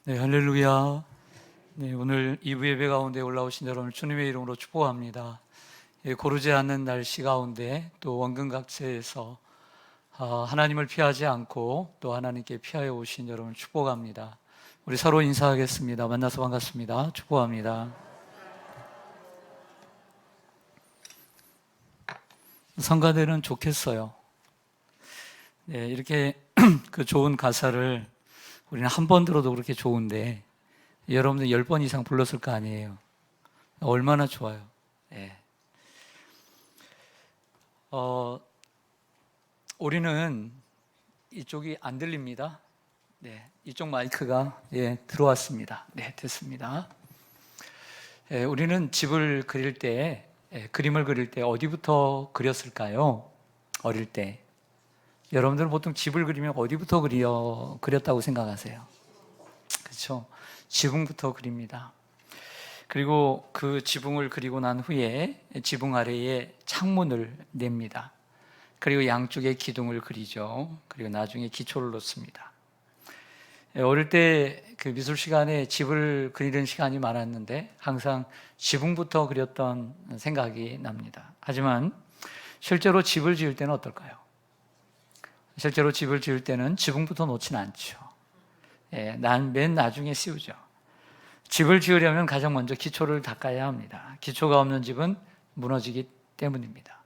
네, 할렐루야. 네, 오늘 2부 예배 가운데 올라오신 여러분을 주님의 이름으로 축복합니다. 고르지 않는 날씨 가운데 또 원근각지에서 하나님을 피하지 않고 또 하나님께 피하여 오신 여러분을 축복합니다. 우리 서로 인사하겠습니다. 만나서 반갑습니다. 축복합니다. 성가대는 좋겠어요. 네, 이렇게 그 좋은 가사를 우리는 한 번 들어도 그렇게 좋은데 여러분들 10번 이상 불렀을 거 아니에요. 얼마나 좋아요. 예. 우리는 이쪽이 안 들립니다. 네, 이쪽 마이크가 들어왔습니다. 네, 됐습니다. 우리는 집을 그릴 때, 그림을 그릴 때 어디부터 그렸을까요? 어릴 때. 여러분들은 보통 집을 그리면 어디부터 그렸다고 생각하세요? 그렇죠? 지붕부터 그립니다. 그리고 그 지붕을 그리고 난 후에 지붕 아래에 창문을 냅니다. 그리고 양쪽에 기둥을 그리죠. 그리고 나중에 기초를 놓습니다. 어릴 때 그 미술 시간에 집을 그리는 시간이 많았는데 항상 지붕부터 그렸던 생각이 납니다. 하지만 실제로 집을 지을 때는 어떨까요? 실제로 집을 지을 때는 지붕부터 놓지는 않죠. 맨 나중에 씌우죠. 집을 지으려면 가장 먼저 기초를 닦아야 합니다. 기초가 없는 집은 무너지기 때문입니다.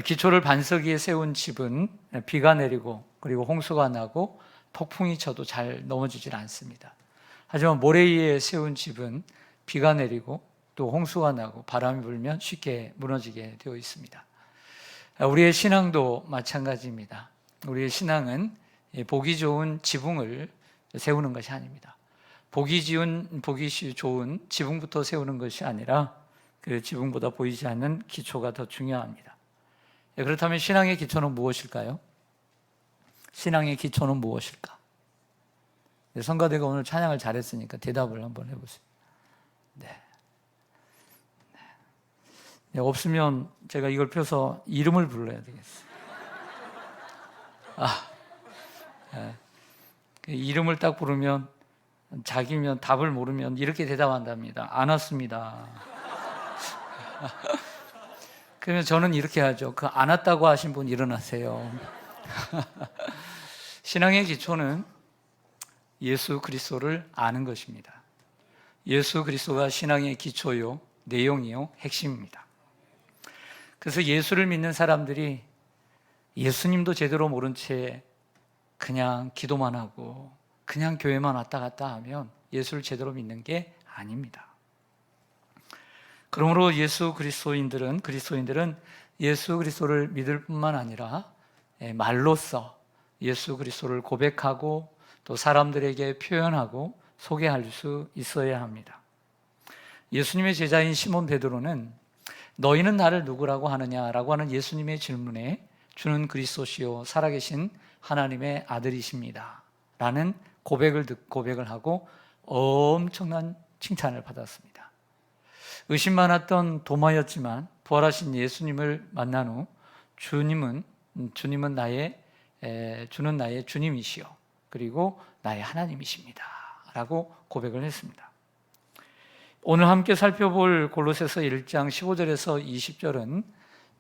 기초를 반석 위에 세운 집은 비가 내리고 그리고 홍수가 나고 폭풍이 쳐도 잘 넘어지질 않습니다. 하지만 모래 위에 세운 집은 비가 내리고 또 홍수가 나고 바람이 불면 쉽게 무너지게 되어 있습니다. 우리의 신앙도 마찬가지입니다. 우리의 신앙은 보기 좋은 지붕을 세우는 것이 아닙니다. 보기 좋은 지붕부터 세우는 것이 아니라 그 지붕보다 보이지 않는 기초가 더 중요합니다. 그렇다면 신앙의 기초는 무엇일까요? 신앙의 기초는 무엇일까? 성가대가 오늘 찬양을 잘했으니까 대답을 한번 해보세요. 네. 없으면 제가 이걸 펴서 이름을 불러야 되겠어요. 이름을 딱 부르면 자기면 답을 모르면 이렇게 대답한답니다. 안 왔습니다. 그러면 저는 이렇게 하죠. 그 안 왔다고 하신 분 일어나세요. 신앙의 기초는 예수 그리스도를 아는 것입니다. 예수 그리스도가 신앙의 기초요, 내용이요, 핵심입니다. 그래서 예수를 믿는 사람들이 예수님도 제대로 모른 채 그냥 기도만 하고 그냥 교회만 왔다 갔다 하면 예수를 제대로 믿는 게 아닙니다. 그러므로 그리스도인들은 예수 그리스도를 믿을 뿐만 아니라 말로써 예수 그리스도를 고백하고 또 사람들에게 표현하고 소개할 수 있어야 합니다. 예수님의 제자인 시몬 베드로는 너희는 나를 누구라고 하느냐라고 하는 예수님의 질문에 주는 그리스도시요 살아계신 하나님의 아들이십니다 라는 고백을 하고 엄청난 칭찬을 받았습니다. 의심 많았던 도마였지만 부활하신 예수님을 만난 후 주는 나의 주님이시요 그리고 나의 하나님이십니다 라고 고백을 했습니다. 오늘 함께 살펴볼 골로새서 1장 15절에서 20절은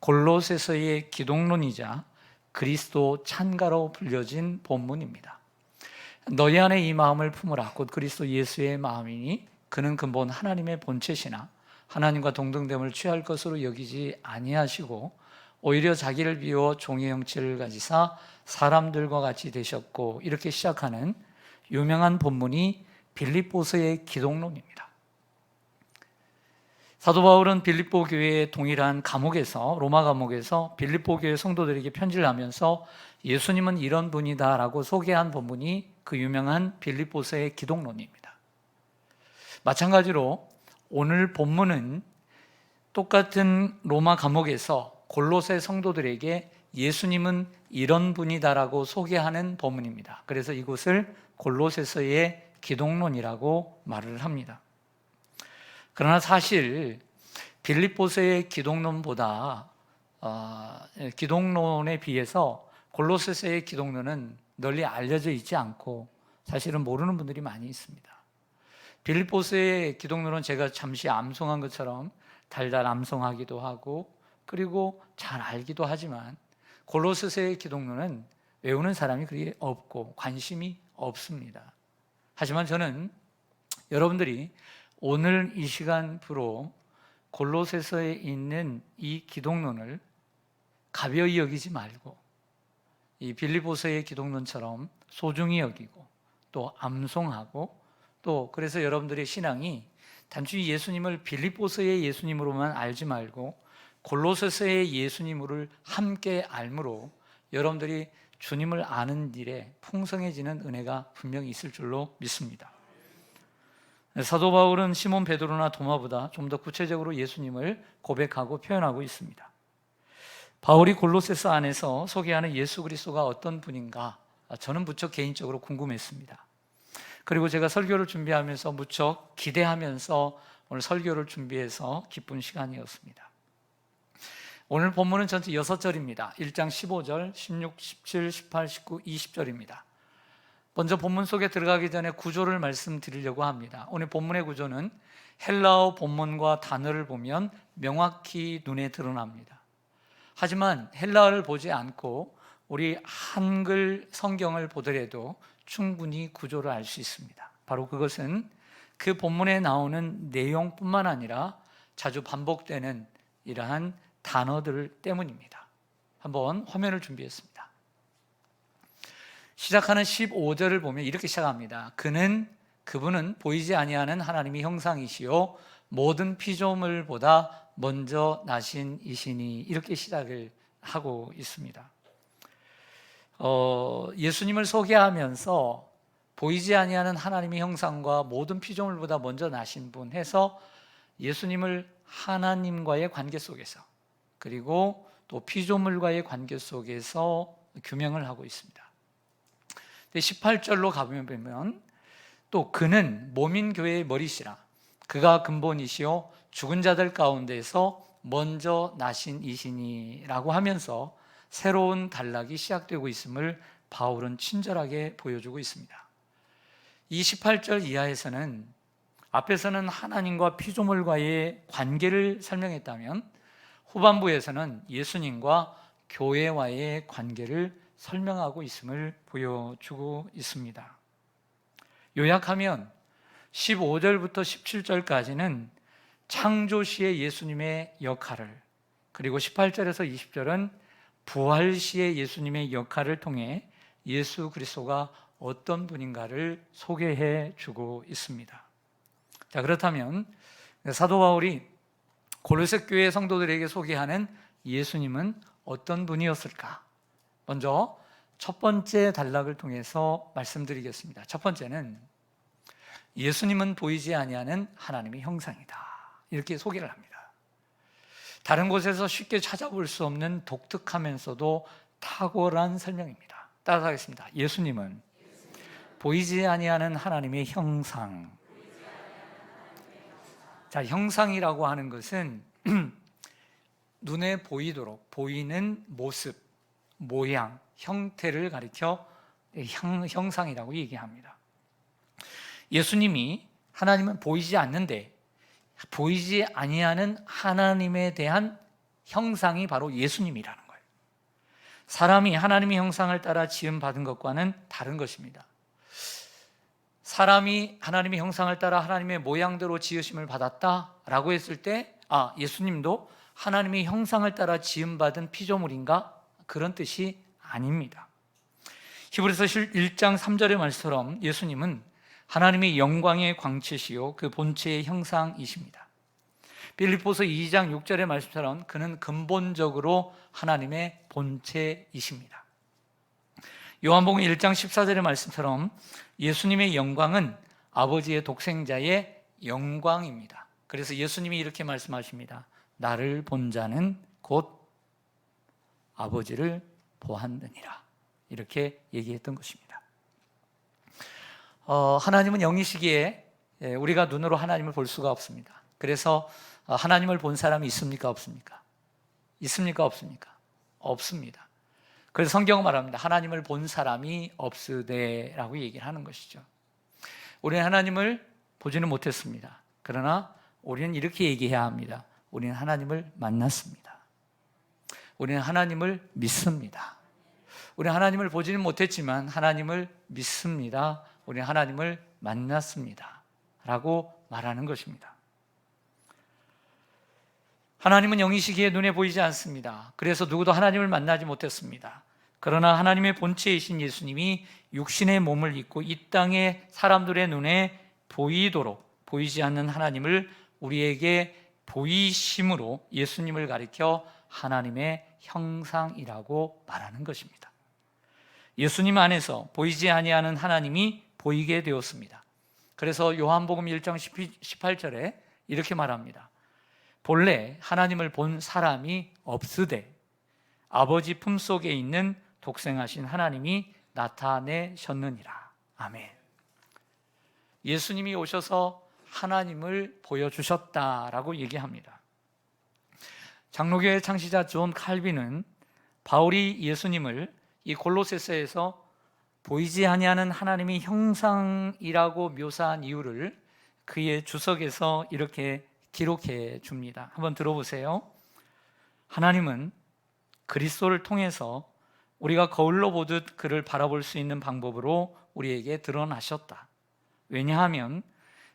골로새서의 기독론이자 그리스도 찬가로 불려진 본문입니다. 너희 안에 이 마음을 품으라 곧 그리스도 예수의 마음이니 그는 근본 하나님의 본체시나 하나님과 동등됨을 취할 것으로 여기지 아니하시고 오히려 자기를 비워 종의 형체를 가지사 사람들과 같이 되셨고 이렇게 시작하는 유명한 본문이 빌립보서의 기독론입니다. 사도 바울은 빌립보 교회의 동일한 로마 감옥에서 빌립보 교회 성도들에게 편지를 하면서 예수님은 이런 분이다라고 소개한 본문이 그 유명한 빌립보서의 기독론입니다. 마찬가지로 오늘 본문은 똑같은 로마 감옥에서 골로새 성도들에게 예수님은 이런 분이다라고 소개하는 본문입니다. 그래서 이곳을 골로새서의 기독론이라고 말을 합니다. 그러나 사실 빌립보서의 기독론에 비해서 골로새서의 기독론은 널리 알려져 있지 않고 사실은 모르는 분들이 많이 있습니다. 빌립보서의 기독론은 제가 잠시 암송한 것처럼 달달 암송하기도 하고 그리고 잘 알기도 하지만 골로새서의 기독론은 외우는 사람이 그리 없고 관심이 없습니다. 하지만 저는 여러분들이 오늘 이 시간부로 골로새서에 있는 이 기독론을 가벼이 여기지 말고 이 빌립보서의 기독론처럼 소중히 여기고 또 암송하고 또 그래서 여러분들의 신앙이 단순히 예수님을 빌립보서의 예수님으로만 알지 말고 골로새서의 예수님을 함께 알므로 여러분들이 주님을 아는 일에 풍성해지는 은혜가 분명히 있을 줄로 믿습니다. 사도 바울은 시몬 베드로나 도마보다 좀 더 구체적으로 예수님을 고백하고 표현하고 있습니다. 바울이 골로새서 안에서 소개하는 예수 그리스도가 어떤 분인가 저는 무척 개인적으로 궁금했습니다. 그리고 제가 설교를 준비하면서 무척 기대하면서 오늘 설교를 준비해서 기쁜 시간이었습니다. 오늘 본문은 전체 6절입니다. 1장 15절, 16, 17, 18, 19, 20절입니다. 먼저 본문 속에 들어가기 전에 구조를 말씀드리려고 합니다. 오늘 본문의 구조는 헬라어 본문과 단어를 보면 명확히 눈에 드러납니다. 하지만 헬라어를 보지 않고 우리 한글 성경을 보더라도 충분히 구조를 알 수 있습니다. 바로 그것은 그 본문에 나오는 내용뿐만 아니라 자주 반복되는 이러한 단어들 때문입니다. 한번 화면을 준비했습니다. 시작하는 15절을 보면 이렇게 시작합니다. 그분은 보이지 아니하는 하나님의 형상이시요 모든 피조물보다 먼저 나신 이시니 이렇게 시작을 하고 있습니다. 예수님을 소개하면서 보이지 아니하는 하나님의 형상과 모든 피조물보다 먼저 나신 분 해서 예수님을 하나님과의 관계 속에서 그리고 또 피조물과의 관계 속에서 규명을 하고 있습니다. 18절로 가보면 또 그는 몸인 교회의 머리시라 그가 근본이시요 죽은 자들 가운데서 먼저 나신 이시니 라고 하면서 새로운 단락이 시작되고 있음을 바울은 친절하게 보여주고 있습니다. 이 18절 이하에서는 앞에서는 하나님과 피조물과의 관계를 설명했다면 후반부에서는 예수님과 교회와의 관계를 설명하고 있음을 보여주고 있습니다. 요약하면 15절부터 17절까지는 창조 시의 예수님의 역할을 그리고 18절에서 20절은 부활 시의 예수님의 역할을 통해 예수 그리스도가 어떤 분인가를 소개해 주고 있습니다. 자, 그렇다면 사도 바울이 골로새 교회 성도들에게 소개하는 예수님은 어떤 분이었을까? 먼저 첫 번째 단락을 통해서 말씀드리겠습니다. 첫 번째는 예수님은 보이지 아니하는 하나님의 형상이다. 이렇게 소개를 합니다. 다른 곳에서 쉽게 찾아볼 수 없는 독특하면서도 탁월한 설명입니다. 따라하겠습니다. 예수님은 보이지 아니하는 하나님의 형상. 자, 형상이라고 하는 것은 눈에 보이도록 보이는 모습, 모양, 형태를 가리켜 형상이라고 얘기합니다. 예수님이 하나님은 보이지 않는데 보이지 아니하는 하나님에 대한 형상이 바로 예수님이라는 거예요. 사람이 하나님의 형상을 따라 지음받은 것과는 다른 것입니다. 사람이 하나님의 형상을 따라 하나님의 모양대로 지으심을 받았다라고 했을 때 예수님도 하나님의 형상을 따라 지음받은 피조물인가? 그런 뜻이 아닙니다. 히브리서 1장 3절의 말씀처럼 예수님은 하나님의 영광의 광채시요 그 본체의 형상이십니다. 빌립보서 2장 6절의 말씀처럼 그는 근본적으로 하나님의 본체이십니다. 요한복음 1장 14절의 말씀처럼 예수님의 영광은 아버지의 독생자의 영광입니다. 그래서 예수님이 이렇게 말씀하십니다. 나를 본 자는 곧 아버지를 보았느니라. 이렇게 얘기했던 것입니다. 하나님은 영이시기에 우리가 눈으로 하나님을 볼 수가 없습니다. 그래서 하나님을 본 사람이 있습니까? 없습니까? 있습니까? 없습니까? 없습니다. 그래서 성경은 말합니다. 하나님을 본 사람이 없으되라고 얘기를 하는 것이죠. 우리는 하나님을 보지는 못했습니다. 그러나 우리는 이렇게 얘기해야 합니다. 우리는 하나님을 만났습니다. 우리는 하나님을 믿습니다. 우리는 하나님을 보지는 못했지만 하나님을 믿습니다. 우리는 하나님을 만났습니다. 라고 말하는 것입니다. 하나님은 영이시기에 눈에 보이지 않습니다. 그래서 누구도 하나님을 만나지 못했습니다. 그러나 하나님의 본체이신 예수님이 육신의 몸을 입고 이 땅의 사람들의 눈에 보이도록 보이지 않는 하나님을 우리에게 보이심으로 예수님을 가리켜 하나님의 형상이라고 말하는 것입니다. 예수님 안에서 보이지 아니하는 하나님이 보이게 되었습니다. 그래서 요한복음 1장 18절에 이렇게 말합니다. 본래 하나님을 본 사람이 없으되 아버지 품속에 있는 독생하신 하나님이 나타내셨느니라. 아멘. 예수님이 오셔서 하나님을 보여주셨다라고 얘기합니다. 장로교회 창시자 존 칼빈은 바울이 예수님을 이 골로새서에서 보이지 아니하는 하나님의 형상이라고 묘사한 이유를 그의 주석에서 이렇게 기록해 줍니다. 한번 들어보세요. 하나님은 그리스도를 통해서 우리가 거울로 보듯 그를 바라볼 수 있는 방법으로 우리에게 드러나셨다. 왜냐하면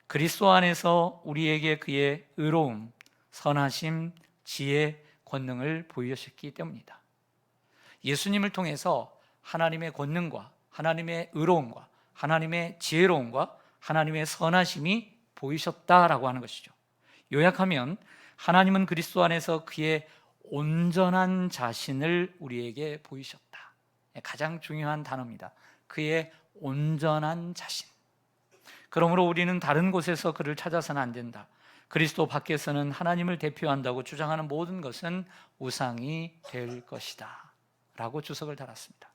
그리스도 안에서 우리에게 그의 의로움, 선하심, 지혜, 권능을 보여주셨기 때문이다. 예수님을 통해서 하나님의 권능과 하나님의 의로움과 하나님의 지혜로움과 하나님의 선하심이 보이셨다라고 하는 것이죠. 요약하면 하나님은 그리스도 안에서 그의 온전한 자신을 우리에게 보이셨다. 가장 중요한 단어입니다. 그의 온전한 자신. 그러므로 우리는 다른 곳에서 그를 찾아서는 안 된다. 그리스도 밖에서는 하나님을 대표한다고 주장하는 모든 것은 우상이 될 것이다 라고 주석을 달았습니다.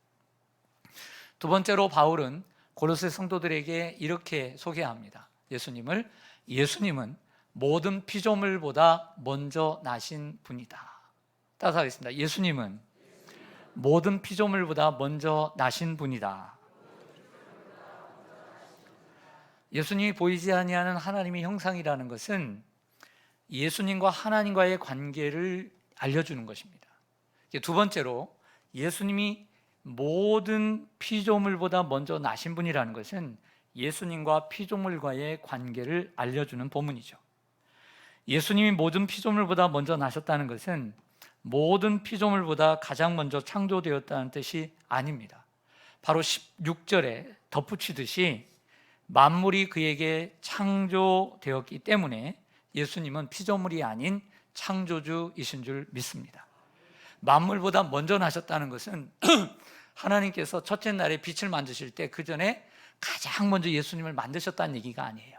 두 번째로 바울은 고로새 성도들에게 이렇게 소개합니다. 예수님은 모든 피조물보다 먼저 나신 분이다. 따라서 하겠습니다. 예수님은 모든 피조물보다 먼저 나신 분이다. 예수님이 보이지 아니하는 하나님의 형상이라는 것은 예수님과 하나님과의 관계를 알려주는 것입니다. 두 번째로 예수님이 모든 피조물보다 먼저 나신 분이라는 것은 예수님과 피조물과의 관계를 알려주는 본문이죠. 예수님이 모든 피조물보다 먼저 나셨다는 것은 모든 피조물보다 가장 먼저 창조되었다는 뜻이 아닙니다. 바로 16절에 덧붙이듯이 만물이 그에게 창조되었기 때문에 예수님은 피조물이 아닌 창조주이신 줄 믿습니다. 만물보다 먼저 나셨다는 것은 하나님께서 첫째 날에 빛을 만드실 때 그 전에 가장 먼저 예수님을 만드셨다는 얘기가 아니에요.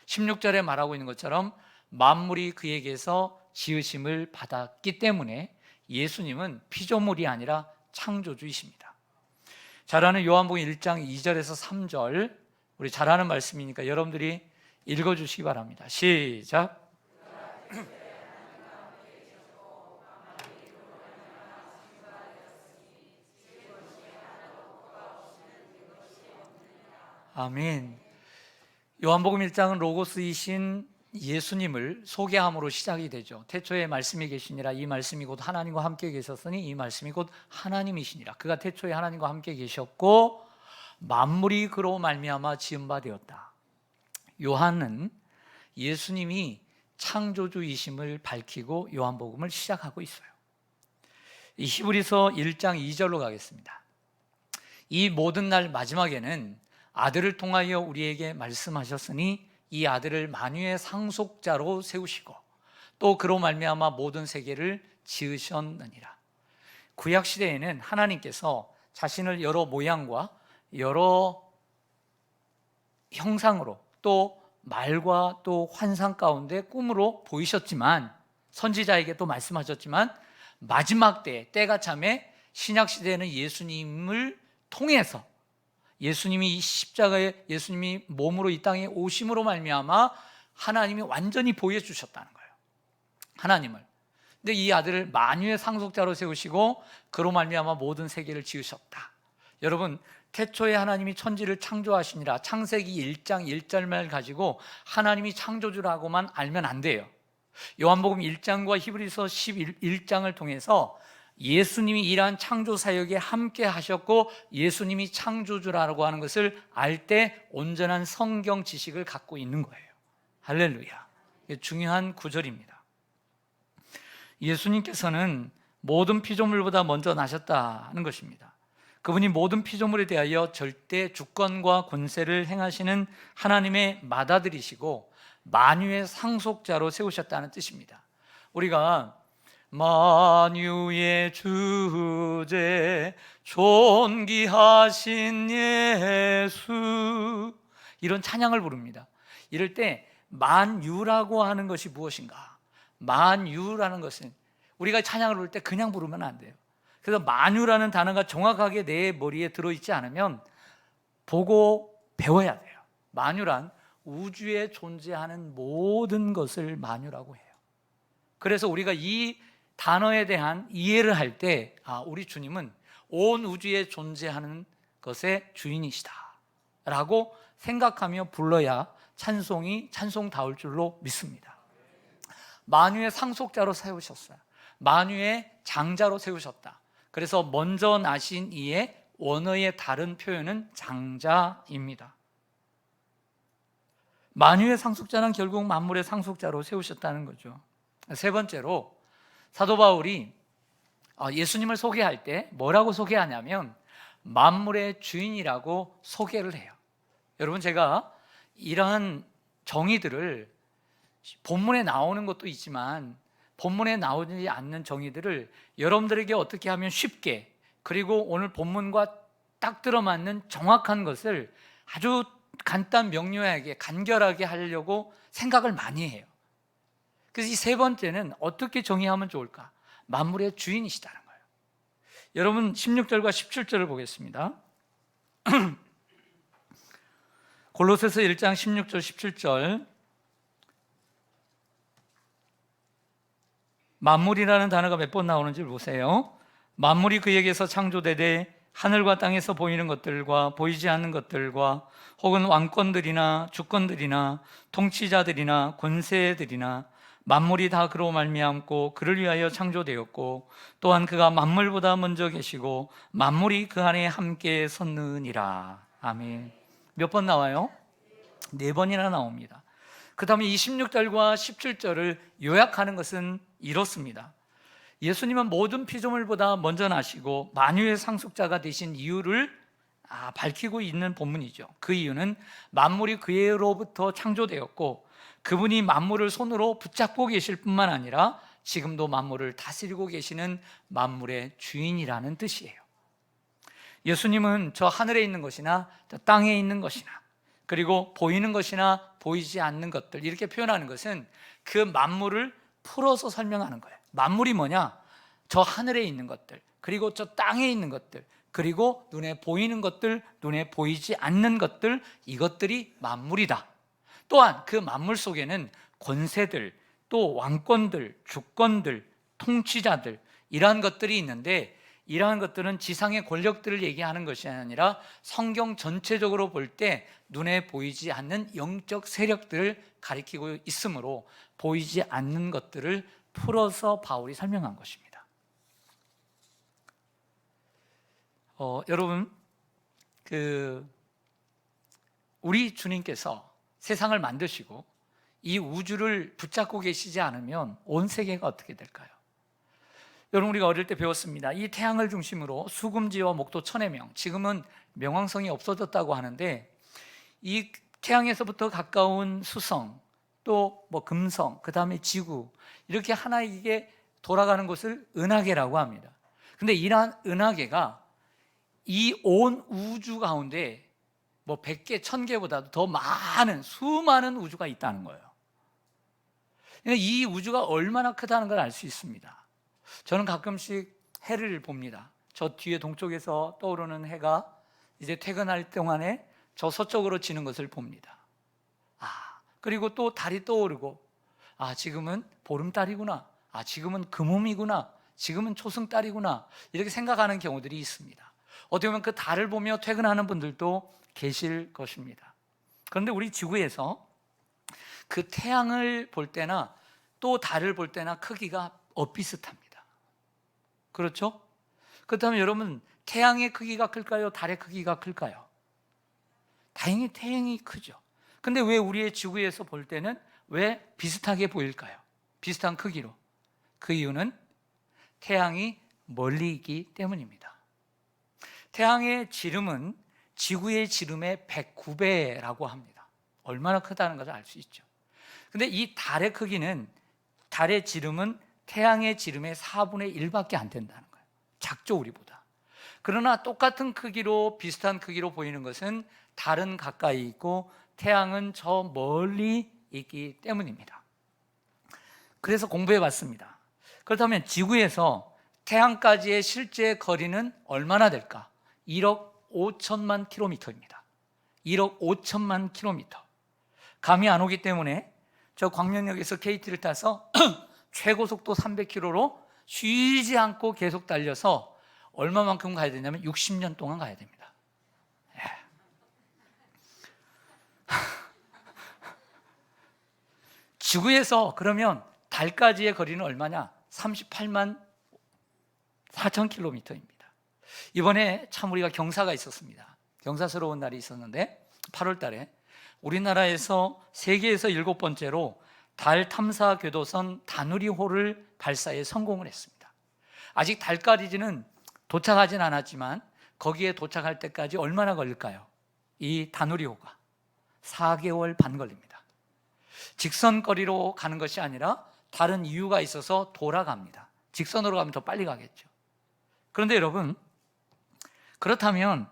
16절에 말하고 있는 것처럼 만물이 그에게서 지으심을 받았기 때문에 예수님은 피조물이 아니라 창조주이십니다. 잘 아는 요한복음 1장 2절에서 3절, 우리 잘 아는 말씀이니까 여러분들이 읽어주시기 바랍니다. 시작. 아멘. 요한복음 1장은 로고스이신 예수님을 소개함으로 시작이 되죠. 태초에 말씀이 계시니라. 이 말씀이 곧 하나님과 함께 계셨으니 이 말씀이 곧 하나님이시니라. 그가 태초에 하나님과 함께 계셨고 만물이 그로 말미암아 지은 바 되었다. 요한은 예수님이 창조주이심을 밝히고 요한복음을 시작하고 있어요. 이 히브리서 1장 2절로 가겠습니다. 이 모든 날 마지막에는 아들을 통하여 우리에게 말씀하셨으니 이 아들을 만유의 상속자로 세우시고 또 그로 말미암아 모든 세계를 지으셨느니라. 구약 시대에는 하나님께서 자신을 여러 모양과 여러 형상으로 또 말과 또 환상 가운데 꿈으로 보이셨지만 선지자에게 또 말씀하셨지만 마지막 때가 참에 신약 시대에는 예수님을 통해서 예수님이 이 십자가에 예수님이 몸으로 이 땅에 오심으로 말미암아 하나님이 완전히 보여주셨다는 거예요. 하나님을. 근데 이 아들을 만유의 상속자로 세우시고 그로 말미암아 모든 세계를 지으셨다. 여러분, 태초에 하나님이 천지를 창조하시니라, 창세기 1장 1절만 가지고 하나님이 창조주라고만 알면 안 돼요. 요한복음 1장과 히브리서 11장을 통해서 예수님이 이러한 창조 사역에 함께 하셨고 예수님이 창조주라고 하는 것을 알 때 온전한 성경 지식을 갖고 있는 거예요. 할렐루야. 이게 중요한 구절입니다. 예수님께서는 모든 피조물보다 먼저 나셨다는 것입니다. 그분이 모든 피조물에 대하여 절대 주권과 권세를 행하시는 하나님의 맏아들이시고 만유의 상속자로 세우셨다는 뜻입니다. 우리가 만유의 주제 존귀하신 예수 이런 찬양을 부릅니다. 이럴 때 만유라고 하는 것이 무엇인가? 만유라는 것은 우리가 찬양을 부를 때 그냥 부르면 안 돼요. 그래서 만유라는 단어가 정확하게 내 머리에 들어있지 않으면 보고 배워야 돼요. 만유란 우주에 존재하는 모든 것을 만유라고 해요. 그래서 우리가 이 단어에 대한 이해를 할 때 우리 주님은 온 우주에 존재하는 것의 주인이시다 라고 생각하며 불러야 찬송다울 줄로 믿습니다. 만유의 상속자로 세우셨어요. 만유의 장자로 세우셨다. 그래서 먼저 나신 이의 원어의 다른 표현은 장자입니다. 만유의 상속자는 결국 만물의 상속자로 세우셨다는 거죠. 세 번째로 사도 바울이 예수님을 소개할 때 뭐라고 소개하냐면 만물의 주인이라고 소개를 해요. 여러분, 제가 이러한 정의들을 본문에 나오는 것도 있지만 본문에 나오지 않는 정의들을 여러분들에게 어떻게 하면 쉽게, 그리고 오늘 본문과 딱 들어맞는 정확한 것을 아주 간단 명료하게 간결하게 하려고 생각을 많이 해요. 그래서 이 세 번째는 어떻게 정의하면 좋을까? 만물의 주인이시다는 거예요. 여러분 16절과 17절을 보겠습니다. 골로새서 1장 16절 17절. 만물이라는 단어가 몇 번 나오는지 보세요. 만물이 그에게서 창조되되 하늘과 땅에서 보이는 것들과 보이지 않는 것들과 혹은 왕권들이나 주권들이나 통치자들이나 권세들이나 만물이 다 그로 말미암고 그를 위하여 창조되었고 또한 그가 만물보다 먼저 계시고 만물이 그 안에 함께 섰느니라. 아멘. 몇 번 나와요? 4번이나 나옵니다. 그 다음에 26절과 17절을 요약하는 것은 이렇습니다. 예수님은 모든 피조물보다 먼저 나시고 만유의 상속자가 되신 이유를 밝히고 있는 본문이죠. 그 이유는 만물이 그로부터 창조되었고 그분이 만물을 손으로 붙잡고 계실 뿐만 아니라 지금도 만물을 다스리고 계시는 만물의 주인이라는 뜻이에요. 예수님은 저 하늘에 있는 것이나 저 땅에 있는 것이나 그리고 보이는 것이나 보이지 않는 것들, 이렇게 표현하는 것은 그 만물을 풀어서 설명하는 거예요. 만물이 뭐냐? 저 하늘에 있는 것들, 그리고 저 땅에 있는 것들, 그리고 눈에 보이는 것들, 눈에 보이지 않는 것들, 이것들이 만물이다. 또한 그 만물 속에는 권세들, 또 왕권들, 주권들, 통치자들, 이러한 것들이 있는데 이러한 것들은 지상의 권력들을 얘기하는 것이 아니라 성경 전체적으로 볼 때 눈에 보이지 않는 영적 세력들을 가리키고 있으므로 보이지 않는 것들을 풀어서 바울이 설명한 것입니다. 여러분, 우리 주님께서 세상을 만드시고 이 우주를 붙잡고 계시지 않으면 온 세계가 어떻게 될까요? 여러분, 우리가 어릴 때 배웠습니다. 이 태양을 중심으로 수금지와 목도 천의 명, 지금은 명왕성이 없어졌다고 하는데 이 태양에서부터 가까운 수성, 또 금성, 그 다음에 지구, 이렇게 하나에게 돌아가는 것을 은하계라고 합니다. 근데 이러한 은하계가 이 온 우주 가운데 100개, 1000개보다도 더 많은 수많은 우주가 있다는 거예요. 이 우주가 얼마나 크다는 걸 알 수 있습니다. 저는 가끔씩 해를 봅니다. 저 뒤에 동쪽에서 떠오르는 해가 이제 퇴근할 동안에 저 서쪽으로 지는 것을 봅니다. 그리고 또 달이 떠오르고 지금은 보름달이구나 아, 지금은 그 몸이구나, 지금은 초승달이구나, 이렇게 생각하는 경우들이 있습니다. 어떻게 보면 그 달을 보며 퇴근하는 분들도 계실 것입니다. 그런데 우리 지구에서 그 태양을 볼 때나 또 달을 볼 때나 크기가 엇비슷합니다. 그렇죠? 그렇다면 여러분, 태양의 크기가 클까요? 달의 크기가 클까요? 다행히 태양이 크죠. 근데 왜 우리의 지구에서 볼 때는 왜 비슷하게 보일까요? 비슷한 크기로. 그 이유는 태양이 멀리 있기 때문입니다. 태양의 지름은 지구의 지름의 109배라고 합니다. 얼마나 크다는 것을 알 수 있죠. 근데 이 달의 크기는, 달의 지름은 태양의 지름의 4분의 1밖에 안 된다는 거예요. 작죠, 우리보다. 그러나 똑같은 크기로, 비슷한 크기로 보이는 것은 달은 가까이 있고 태양은 저 멀리 있기 때문입니다. 그래서 공부해 봤습니다. 그렇다면 지구에서 태양까지의 실제 거리는 얼마나 될까? 1억 5천만 킬로미터입니다. 1억 5천만 킬로미터. 감이 안 오기 때문에 저 광명역에서 KT를 타서 최고 속도 300km로 쉬지 않고 계속 달려서 얼마만큼 가야 되냐면 60년 동안 가야 됩니다. 예. 지구에서 그러면 달까지의 거리는 얼마냐? 38만 4천 킬로미터입니다. 이번에 참 우리가 경사가 있었습니다. 경사스러운 날이 있었는데 8월 달에 우리나라에서 세계에서 7번째로 달 탐사 교도선 다누리호를 발사에 성공을 했습니다. 아직 달까지는 도착하진 않았지만 거기에 도착할 때까지 얼마나 걸릴까요? 이 다누리호가 4개월 반 걸립니다. 직선거리로 가는 것이 아니라 다른 이유가 있어서 돌아갑니다. 직선으로 가면 더 빨리 가겠죠. 그런데 여러분, 그렇다면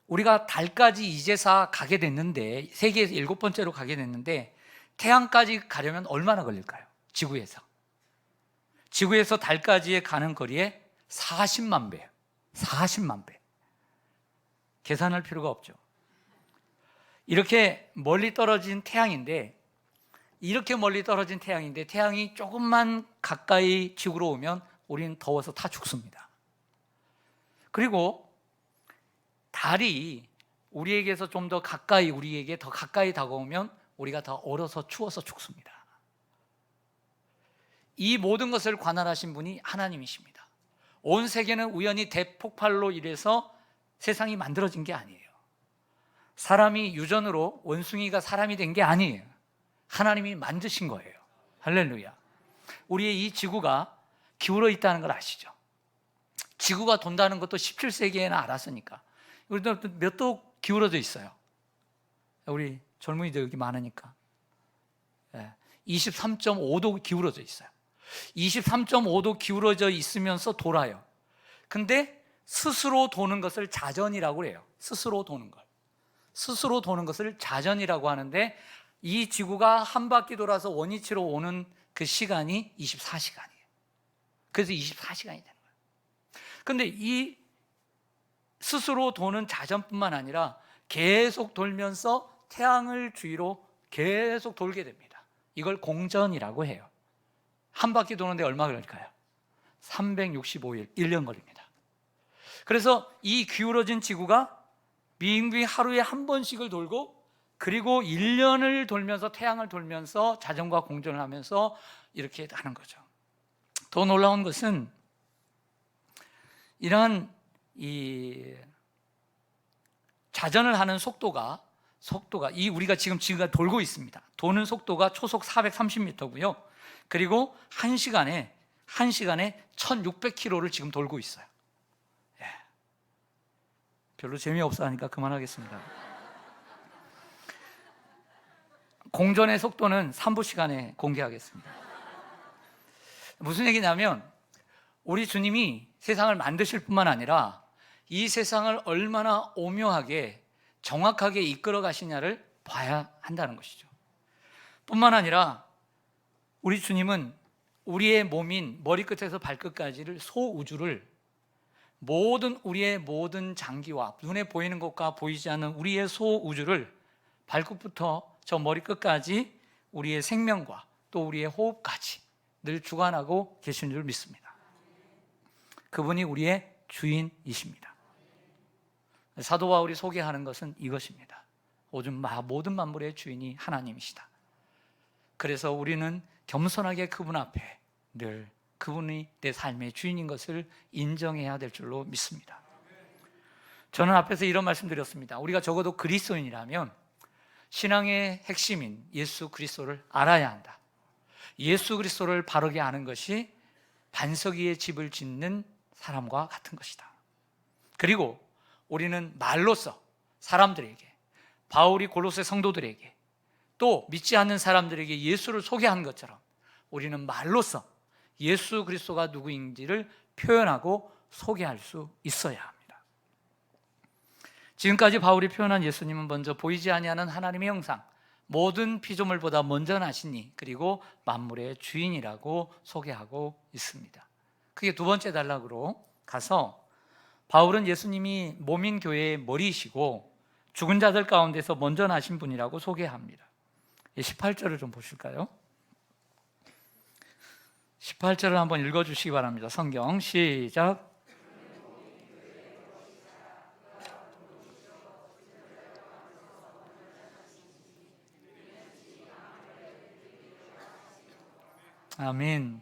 우리가 달까지 이제서 가게 됐는데, 세계에서 7번째로 가게 됐는데 태양까지 가려면 얼마나 걸릴까요? 지구에서 달까지의 가는 거리에 40만 배예요. 40만 배. 계산할 필요가 없죠. 이렇게 멀리 떨어진 태양인데, 태양이 조금만 가까이 지구로 오면 우리는 더워서 다 죽습니다. 그리고 달이 우리에게서 좀 더 가까이, 우리에게 더 가까이 다가오면 우리가 더 얼어서 추워서 죽습니다. 이 모든 것을 관할하신 분이 하나님이십니다. 온 세계는 우연히 대폭발로 인해서 세상이 만들어진 게 아니에요. 사람이 유전으로, 원숭이가 사람이 된 게 아니에요. 하나님이 만드신 거예요. 할렐루야. 우리의 이 지구가 기울어 있다는 걸 아시죠? 지구가 돈다는 것도 17세기에는 알았으니까. 우리도 몇 도 기울어져 있어요. 우리 젊은이들 여기 많으니까. 23.5도 기울어져 있어요. 23.5도 기울어져 있으면서 돌아요. 근데 스스로 도는 것을 자전이라고 해요. 스스로 도는 것을 자전이라고 하는데, 이 지구가 한 바퀴 돌아서 원위치로 오는 그 시간이 24시간이에요. 그래서 24시간이 되는 거예요. 근데 이 스스로 도는 자전뿐만 아니라 계속 돌면서 태양을 주위로 계속 돌게 됩니다. 이걸 공전이라고 해요. 한 바퀴 도는데 얼마 걸릴까요? 365일, 1년 걸립니다. 그래서 이 기울어진 지구가 빙빙 하루에 한 번씩을 돌고, 그리고 1년을 돌면서, 태양을 돌면서 자전과 공전을 하면서 이렇게 하는 거죠. 더 놀라운 것은 이러한 이 자전을 하는 속도가 이 우리가 지금 지구가 돌고 있습니다. 도는 속도가 초속 430m고요. 그리고 1시간에 1600km를 지금 돌고 있어요. 예. 별로 재미없어 하니까 그만하겠습니다. 공전의 속도는 3부 시간에 공개하겠습니다. 무슨 얘기냐면, 우리 주님이 세상을 만드실 뿐만 아니라 이 세상을 얼마나 오묘하게 정확하게 이끌어 가시냐를 봐야 한다는 것이죠. 뿐만 아니라 우리 주님은 우리의 몸인 머리끝에서 발끝까지를, 소우주를, 우리의 모든 장기와 눈에 보이는 것과 보이지 않는 우리의 소우주를 발끝부터 저 머리끝까지 우리의 생명과 또 우리의 호흡까지 늘 주관하고 계신 줄 믿습니다. 그분이 우리의 주인이십니다. 사도 바울이 소개하는 것은 이것입니다. 모든 만물의 주인이 하나님이시다. 그래서 우리는 겸손하게 그분 앞에 늘 그분이 내 삶의 주인인 것을 인정해야 될 줄로 믿습니다. 저는 앞에서 이런 말씀 드렸습니다. 우리가 적어도 그리스도인이라면 신앙의 핵심인 예수 그리스도를 알아야 한다. 예수 그리스도를 바르게 아는 것이 반석 위에 집을 짓는 사람과 같은 것이다. 그리고 우리는 말로써 사람들에게, 바울이 골로새 성도들에게, 또 믿지 않는 사람들에게 예수를 소개한 것처럼 우리는 말로써 예수 그리스도가 누구인지를 표현하고 소개할 수 있어야 합니다. 지금까지 바울이 표현한 예수님은 먼저 보이지 아니하는 하나님의 형상, 모든 피조물보다 먼저 나시니, 그리고 만물의 주인이라고 소개하고 있습니다. 그게 두 번째 단락으로 가서 바울은 예수님이 몸인 교회의 머리이시고 죽은 자들 가운데서 먼저 나신 분이라고 소개합니다. 18절을 좀 보실까요? 18절을 한번 읽어주시기 바랍니다. 성경 시작. 아멘.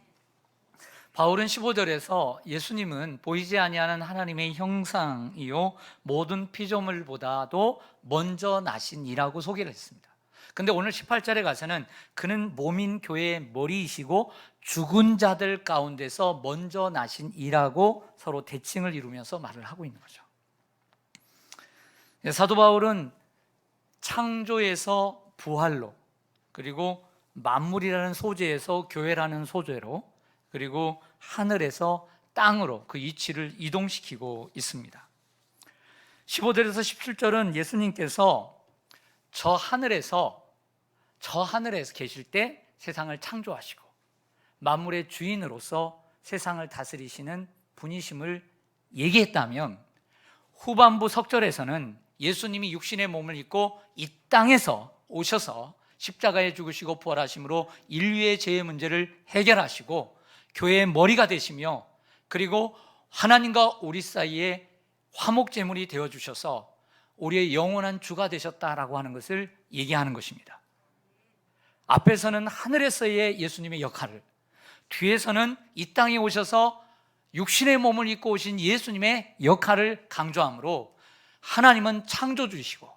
바울은 15절에서 예수님은 보이지 아니하는 하나님의 형상이요 모든 피조물보다도 먼저 나신 이라고 소개를 했습니다. 근데 오늘 18절에 가서는 그는 몸인 교회의 머리이시고 죽은 자들 가운데서 먼저 나신 이라고 서로 대칭을 이루면서 말을 하고 있는 거죠. 사도 바울은 창조에서 부활로, 그리고 만물이라는 소재에서 교회라는 소재로, 그리고 하늘에서 땅으로 그 이치를 이동시키고 있습니다. 15절에서 17절은 예수님께서 저 하늘에서 계실 때 세상을 창조하시고 만물의 주인으로서 세상을 다스리시는 분이심을 얘기했다면, 후반부 석절에서는 예수님이 육신의 몸을 입고 이 땅에서 오셔서 십자가에 죽으시고 부활하심으로 인류의 죄의 문제를 해결하시고 교회의 머리가 되시며, 그리고 하나님과 우리 사이에 화목제물이 되어주셔서 우리의 영원한 주가 되셨다라고 하는 것을 얘기하는 것입니다. 앞에서는 하늘에서의 예수님의 역할을, 뒤에서는 이 땅에 오셔서 육신의 몸을 입고 오신 예수님의 역할을 강조하므로 하나님은 창조주이시고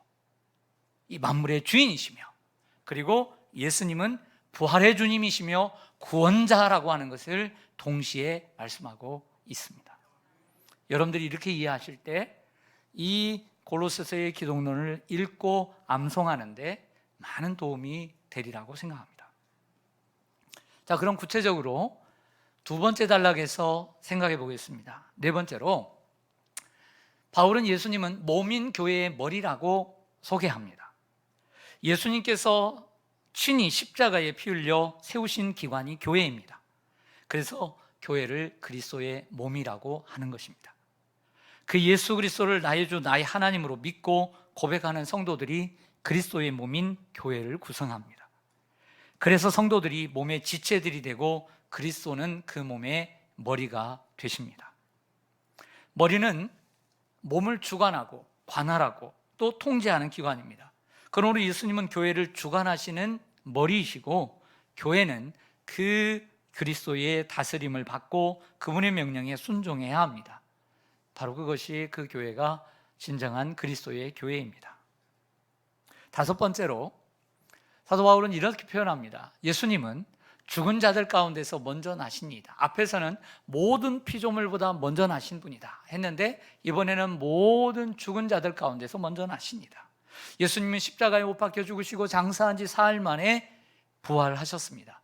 이 만물의 주인이시며, 그리고 예수님은 부활의 주님이시며 구원자라고 하는 것을 동시에 말씀하고 있습니다. 여러분들이 이렇게 이해하실 때 이 골로새서의 기독론을 읽고 암송하는데 많은 도움이 되리라고 생각합니다. 자, 그럼 구체적으로 두 번째 단락에서 생각해 보겠습니다. 네 번째로, 바울은 예수님은 몸인 교회의 머리라고 소개합니다. 예수님께서 친히 십자가에 피 흘려 세우신 기관이 교회입니다. 그래서 교회를 그리스도의 몸이라고 하는 것입니다. 그 예수 그리스도를 나의 주 나의 하나님으로 믿고 고백하는 성도들이 그리스도의 몸인 교회를 구성합니다. 그래서 성도들이 몸의 지체들이 되고 그리스도는 그 몸의 머리가 되십니다. 머리는 몸을 주관하고 관할하고 또 통제하는 기관입니다. 그러므로 예수님은 교회를 주관하시는 머리이시고, 교회는 그 그리스도의 다스림을 받고 그분의 명령에 순종해야 합니다. 바로 그것이 그 교회가 진정한 그리스도의 교회입니다. 다섯 번째로, 사도 바울은 이렇게 표현합니다. 예수님은 죽은 자들 가운데서 먼저 나십니다. 앞에서는 모든 피조물보다 먼저 나신 분이다 했는데, 이번에는 모든 죽은 자들 가운데서 먼저 나십니다. 예수님은 십자가에 못 박혀 죽으시고 장사한 지 사흘 만에 부활하셨습니다.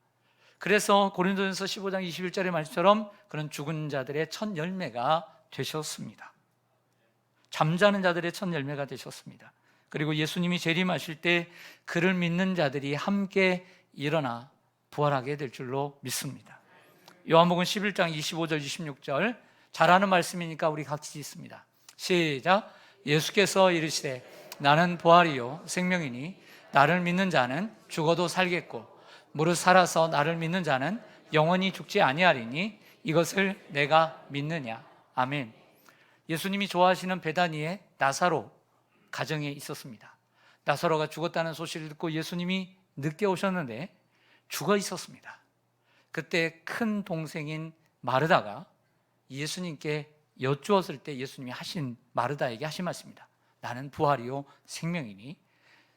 그래서 고린도전서 15장 21절의 말씀처럼 그런 죽은 자들의 첫 열매가 되셨습니다. 잠자는 자들의 첫 열매가 되셨습니다. 그리고 예수님이 재림하실 때 그를 믿는 자들이 함께 일어나 부활하게 될 줄로 믿습니다. 요한복음 11장 25절 26절 잘 아는 말씀이니까 우리 같이 읽습니다. 시작. 예수께서 이르시되 나는 부활이요 생명이니 나를 믿는 자는 죽어도 살겠고 무릇 살아서 나를 믿는 자는 영원히 죽지 아니하리니 이것을 내가 믿느냐. 아멘. 예수님이 좋아하시는 베다니의 나사로 가정에 있었습니다. 나사로가 죽었다는 소식을 듣고 예수님이 늦게 오셨는데 죽어 있었습니다. 그때 큰 동생인 마르다가 예수님께 여쭈었을 때 예수님이 마르다에게 하신 말씀입니다. 나는 부활이요 생명이니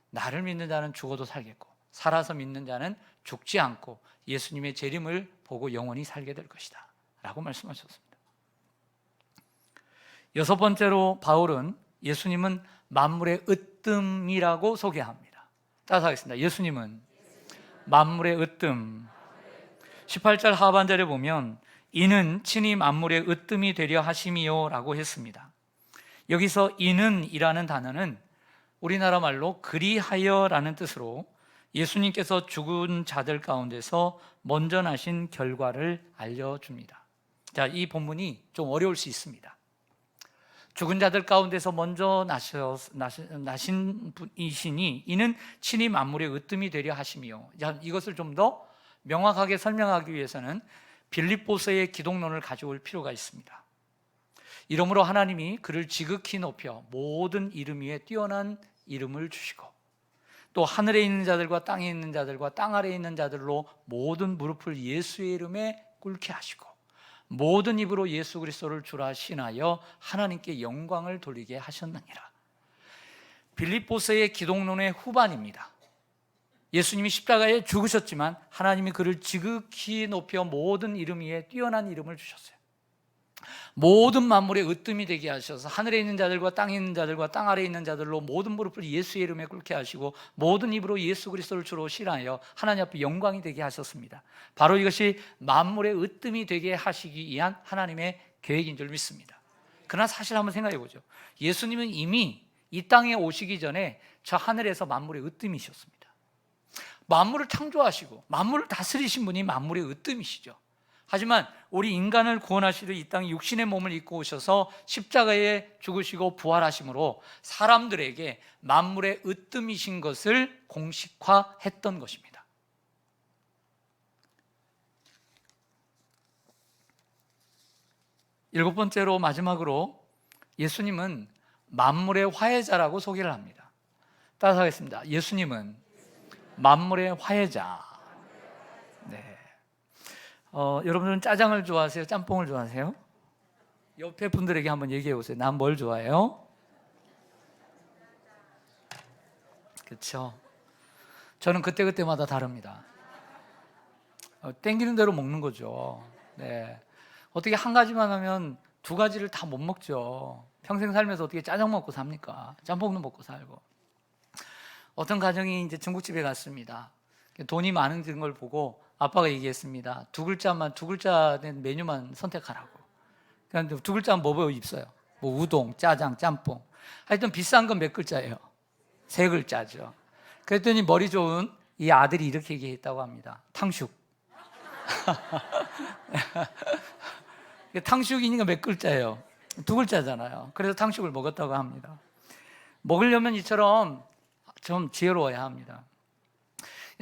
나를 믿는 자는 죽어도 살겠고 살아서 믿는 자는 죽지 않고 예수님의 재림을 보고 영원히 살게 될 것이다 라고 말씀하셨습니다. 여섯 번째로 바울은 예수님은 만물의 으뜸이라고 소개합니다. 따라서 하겠습니다. 예수님은 만물의 으뜸. 18절 하반절에 보면 이는 친히 만물의 으뜸이 되려 하심이요 라고 했습니다. 여기서 이는 이라는 단어는 우리나라 말로 그리하여 라는 뜻으로 예수님께서 죽은 자들 가운데서 먼저 나신 결과를 알려줍니다. 자, 이 본문이 좀 어려울 수 있습니다. 죽은 자들 가운데서 먼저 나신 분이시니 이는 친히 만물의 으뜸이 되려 하심이요. 이것을 좀 더 명확하게 설명하기 위해서는 빌립보서의 기독론을 가져올 필요가 있습니다. 이러므로 하나님이 그를 지극히 높여 모든 이름 위에 뛰어난 이름을 주시고 또 하늘에 있는 자들과 땅에 있는 자들과 땅 아래에 있는 자들로 모든 무릎을 예수의 이름에 꿇게 하시고 모든 입으로 예수 그리스도를 주라 신하여 하나님께 영광을 돌리게 하셨느니라. 빌립보서의 기독론의 후반입니다. 예수님이 십자가에 죽으셨지만 하나님이 그를 지극히 높여 모든 이름 위에 뛰어난 이름을 주셨어요. 모든 만물의 으뜸이 되게 하셔서 하늘에 있는 자들과 땅에 있는 자들과 땅 아래에 있는 자들로 모든 무릎을 예수의 이름에 꿇게 하시고 모든 입으로 예수 그리스도를 주로 신하여 하나님 앞에 영광이 되게 하셨습니다. 바로 이것이 만물의 으뜸이 되게 하시기 위한 하나님의 계획인 줄 믿습니다. 그러나 사실 한번 생각해 보죠. 예수님은 이미 이 땅에 오시기 전에 저 하늘에서 만물의 으뜸이셨습니다. 만물을 창조하시고 만물을 다스리신 분이 만물의 으뜸이시죠. 하지만 우리 인간을 구원하시려 이 땅에 육신의 몸을 입고 오셔서 십자가에 죽으시고 부활하심으로 사람들에게 만물의 으뜸이신 것을 공식화했던 것입니다. 일곱 번째로 마지막으로 예수님은 만물의 화해자라고 소개를 합니다. 따라서 하겠습니다. 예수님은 만물의 화해자. 네. 여러분들은 짜장을 좋아하세요? 짬뽕을 좋아하세요? 옆에 분들에게 한번 얘기해 보세요. 난 뭘 좋아해요? 그렇죠. 저는 그때그때마다 다릅니다. 땡기는 대로 먹는 거죠. 네. 어떻게 한 가지만 하면 두 가지를 다 못 먹죠. 평생 살면서 어떻게 짜장 먹고 삽니까? 짬뽕도 먹고 살고. 어떤 가정이 이제 중국집에 갔습니다. 돈이 많은 걸 보고 아빠가 얘기했습니다. 두 글자 된 메뉴만 선택하라고. 그러니까 두 글자는 뭐 있어요? 뭐 우동, 짜장, 짬뽕. 하여튼 비싼 건 몇 글자예요? 세 글자죠. 그랬더니 머리 좋은 이 아들이 이렇게 얘기했다고 합니다. 탕수육. 탕수육이니까 몇 글자예요? 두 글자잖아요. 그래서 탕수육을 먹었다고 합니다. 먹으려면 이처럼 좀 지혜로워야 합니다.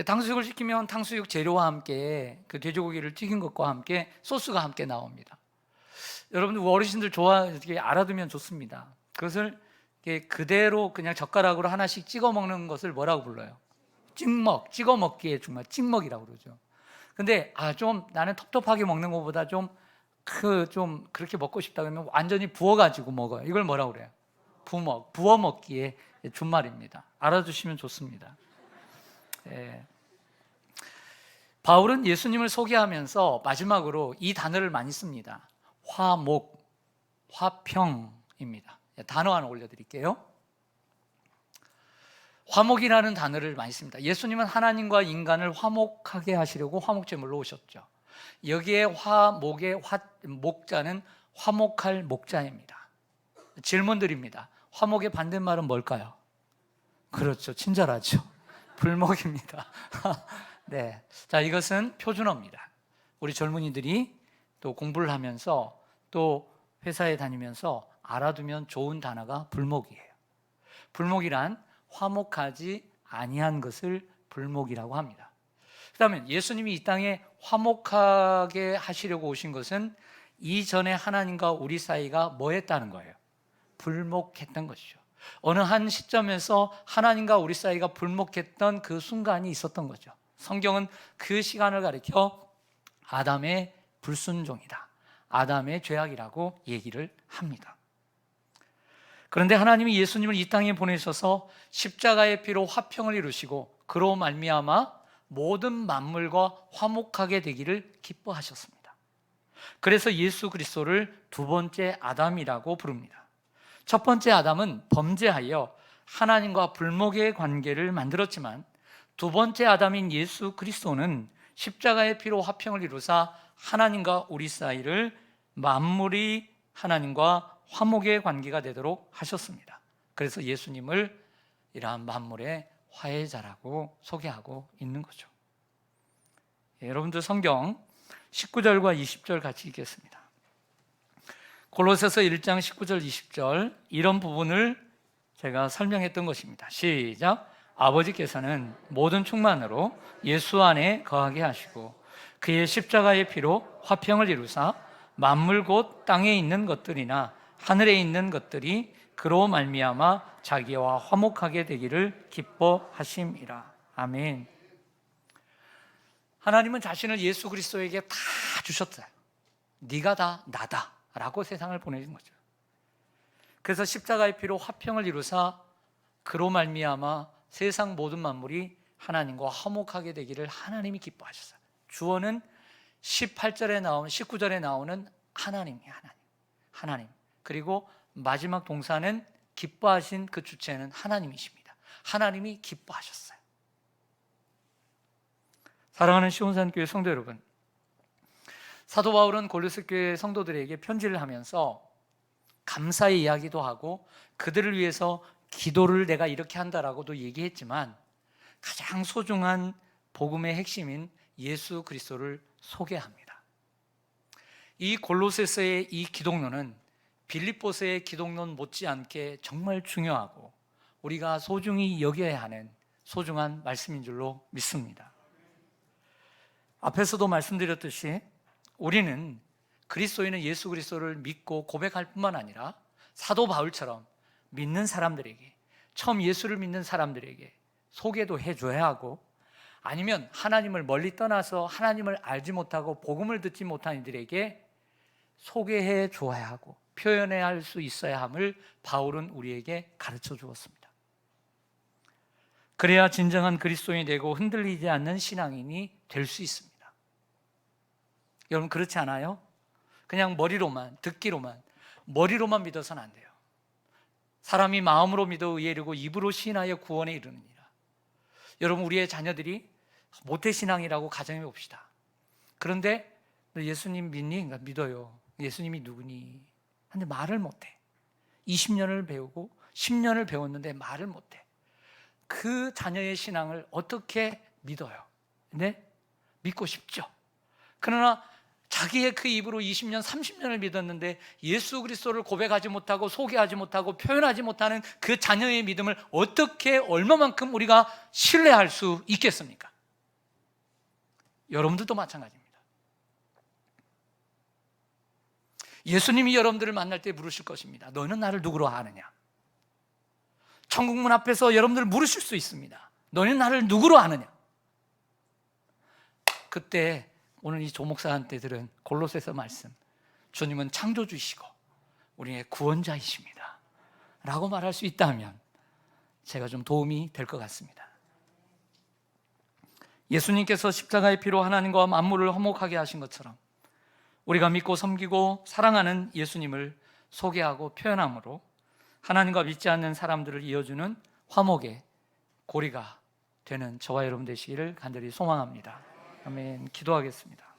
탕수육을 시키면 탕수육 재료와 함께 그 돼지고기를 튀긴 것과 함께 소스가 함께 나옵니다. 여러분들 어르신들 이렇게 알아두면 좋습니다. 그것을 그대로 그냥 젓가락으로 하나씩 찍어 먹는 것을 뭐라고 불러요? 찍어 먹기에 정말 찍먹이라고 그러죠. 근데 좀 나는 텁텁하게 먹는 것보다 좀 그렇게 먹고 싶다 그러면 완전히 부어가지고 먹어요. 이걸 뭐라고 그래요? 부어 먹기에 준말입니다. 알아두시면 좋습니다. 네. 바울은 예수님을 소개하면서 마지막으로 이 단어를 많이 씁니다. 화목, 화평입니다. 단어 하나 올려드릴게요. 화목이라는 단어를 많이 씁니다. 예수님은 하나님과 인간을 화목하게 하시려고 화목제물로 오셨죠. 여기에 화목의 목자는 화목할 목자입니다. 질문 드립니다. 화목의 반대말은 뭘까요? 그렇죠. 친절하죠. 불목입니다. 네. 자, 이것은 표준어입니다. 우리 젊은이들이 또 공부를 하면서 또 회사에 다니면서 알아두면 좋은 단어가 불목이에요. 불목이란 화목하지 아니한 것을 불목이라고 합니다. 그 다음에 예수님이 이 땅에 화목하게 하시려고 오신 것은 이전에 하나님과 우리 사이가 뭐 했다는 거예요? 불목했던 것이죠. 어느 한 시점에서 하나님과 우리 사이가 불목했던 그 순간이 있었던 거죠. 성경은 그 시간을 가리켜 아담의 불순종이다, 아담의 죄악이라고 얘기를 합니다. 그런데 하나님이 예수님을 이 땅에 보내셔서 십자가의 피로 화평을 이루시고 그로 말미암아 모든 만물과 화목하게 되기를 기뻐하셨습니다. 그래서 예수 그리스도를 두 번째 아담이라고 부릅니다. 첫 번째 아담은 범죄하여 하나님과 불목의 관계를 만들었지만 두 번째 아담인 예수 그리스도는 십자가의 피로 화평을 이루사 하나님과 우리 사이를 만물이 하나님과 화목의 관계가 되도록 하셨습니다. 그래서 예수님을 이러한 만물의 화해자라고 소개하고 있는 거죠. 여러분들 성경 19절과 20절 같이 읽겠습니다. 골로새서 1장 19절 20절 이런 부분을 제가 설명했던 것입니다. 시작. 아버지께서는 모든 충만으로 예수 안에 거하게 하시고 그의 십자가의 피로 화평을 이루사 만물 곧 땅에 있는 것들이나 하늘에 있는 것들이 그로 말미암아 자기와 화목하게 되기를 기뻐하심이라. 아멘. 하나님은 자신을 예수 그리스도에게 다 주셨어요. 네가 다 나다 라고 세상을 보내신 거죠. 그래서 십자가의 피로 화평을 이루사 그로 말미암아 세상 모든 만물이 하나님과 화목하게 되기를 하나님이 기뻐하셨어요. 주어는 18절에 나오는 19절에 나오는 하나님이에요. 하나님. 그리고 마지막 동사는 기뻐하신 그 주체는 하나님이십니다. 하나님이 기뻐하셨어요. 사랑하는 시온산교회 성도 여러분, 사도 바울은 골로새 교회 성도들에게 편지를 하면서 감사의 이야기도 하고 그들을 위해서 기도를 내가 이렇게 한다라고도 얘기했지만 가장 소중한 복음의 핵심인 예수 그리스도를 소개합니다. 이 골로새서의 이 기독론은 빌립보서의 기독론 못지않게 정말 중요하고 우리가 소중히 여겨야 하는 소중한 말씀인 줄로 믿습니다. 앞에서도 말씀드렸듯이 우리는 그리스도인은 예수 그리스도를 믿고 고백할 뿐만 아니라 사도 바울처럼 믿는 사람들에게, 처음 예수를 믿는 사람들에게 소개도 해줘야 하고, 아니면 하나님을 멀리 떠나서 하나님을 알지 못하고 복음을 듣지 못한 이들에게 소개해 줘야 하고 표현해야 할 수 있어야 함을 바울은 우리에게 가르쳐 주었습니다. 그래야 진정한 그리스도인이 되고 흔들리지 않는 신앙인이 될 수 있습니다. 여러분 그렇지 않아요? 그냥 머리로만, 듣기로만, 머리로만 믿어서는 안 돼요. 사람이 마음으로 믿어 의에 이르고 입으로 시인하여 구원에 이르느니라. 여러분 우리의 자녀들이 모태신앙이라고 가정해 봅시다. 그런데 너 예수님 믿니? 그러니까 믿어요. 예수님이 누구니? 근데 말을 못해. 20년을 배우고 10년을 배웠는데 말을 못해. 그 자녀의 신앙을 어떻게 믿어요? 근데 믿고 싶죠. 그러나 자기의 그 입으로 20년, 30년을 믿었는데 예수 그리스도를 고백하지 못하고 소개하지 못하고 표현하지 못하는 그 자녀의 믿음을 어떻게 얼마만큼 우리가 신뢰할 수 있겠습니까? 여러분들도 마찬가지입니다. 예수님이 여러분들을 만날 때 물으실 것입니다. 너는 나를 누구로 아느냐? 천국문 앞에서 여러분들 물으실 수 있습니다. 너는 나를 누구로 아느냐? 그때 오늘 이 조목사한테 들은 골로새서 말씀, 주님은 창조주이시고 우리의 구원자이십니다 라고 말할 수 있다면 제가 좀 도움이 될 것 같습니다. 예수님께서 십자가의 피로 하나님과 만물을 화목하게 하신 것처럼 우리가 믿고 섬기고 사랑하는 예수님을 소개하고 표현함으로 하나님과 믿지 않는 사람들을 이어주는 화목의 고리가 되는 저와 여러분 되시기를 간절히 소망합니다. 아멘. 기도하겠습니다.